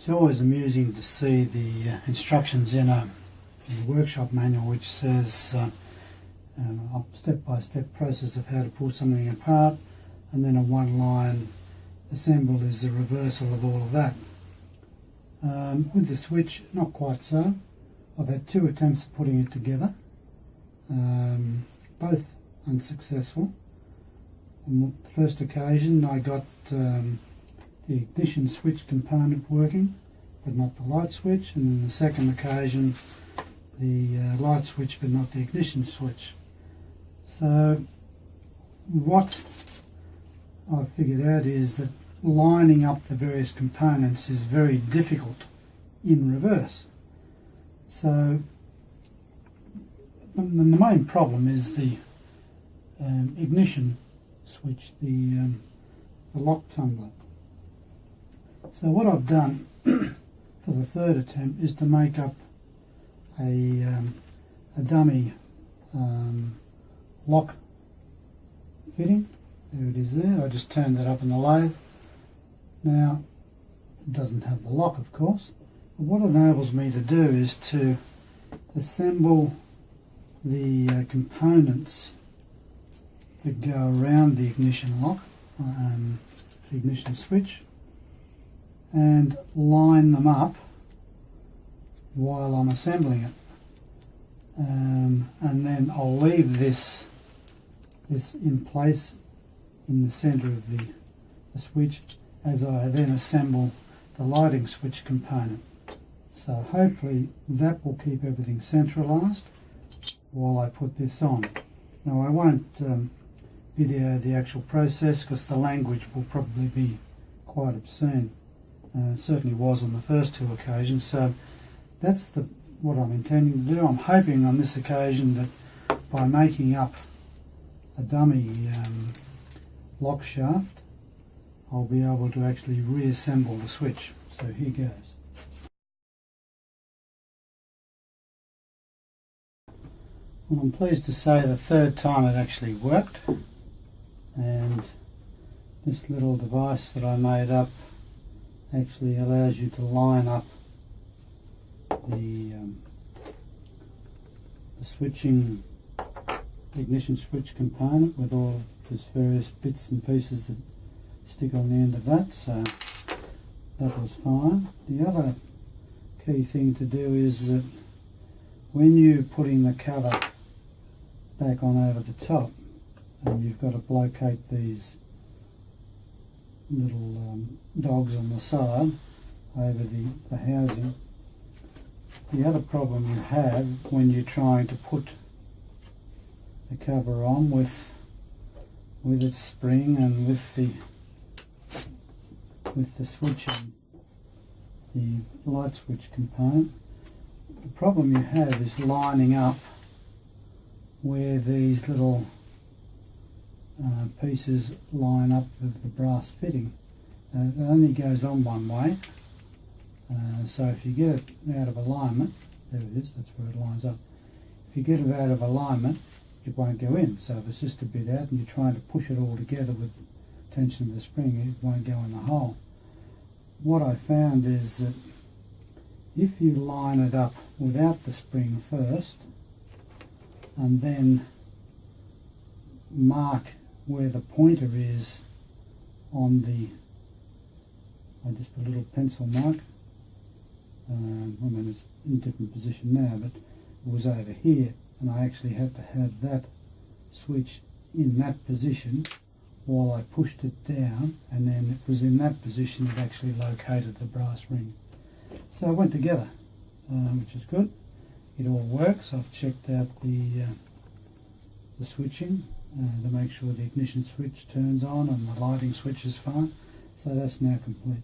It's always amusing to see the instructions in a workshop manual which says a step-by-step process of how to pull something apart, and then a one-line assemble is the reversal of all of that. With the switch, not quite so. I've had 2 attempts at putting it together, both unsuccessful. On the first occasion I got the ignition switch component working, but not the light switch, and on the second occasion the light switch but not the ignition switch. So what I've figured out is that lining up the various components is very difficult in reverse. So the main problem is the ignition switch, the lock tumbler. So what I've done for the third attempt is to make up a dummy lock fitting. There it is there. I just turned that up in the lathe. Now, it doesn't have the lock, of course, but what it enables me to do is to assemble the components that go around the ignition lock, the ignition switch, and line them up while I'm assembling it. And then I'll leave this in place in the centre of the switch as I then assemble the lighting switch component. So hopefully that will keep everything centralised while I put this on. Now I won't video the actual process because the language will probably be quite obscene. It certainly was on the first 2 occasions, so that's what I'm intending to do. I'm hoping on this occasion that by making up a dummy lock shaft, I'll be able to actually reassemble the switch. So here goes. Well, I'm pleased to say the third time it actually worked, and this little device that I made up actually allows you to line up the switching ignition switch component with all its various bits and pieces that stick on the end of that, so that was fine. The other key thing to do is that when you're putting the cover back on over the top, you've got to locate these little dogs on the side over the housing. The other problem you have when you're trying to put the cover on with its spring and with the switching, the light switch component, the problem you have is lining up where these little pieces line up with the brass fitting. It only goes on one way, so if you get it out of alignment, there it is, that's where it lines up. If you get it out of alignment, it won't go in. So if it's just a bit out and you're trying to push it all together with tension of the spring, it won't go in the hole. What I found is that if you line it up without the spring first and then mark where the pointer is on the, I just put a little pencil mark, I mean it's in a different position now, but it was over here, and I actually had to have that switch in that position while I pushed it down, and then it was in that position it actually located the brass ring. So it went together, which is good. It all works. I've checked out the switching to make sure the ignition switch turns on and the lighting switch is fine. So that's now complete.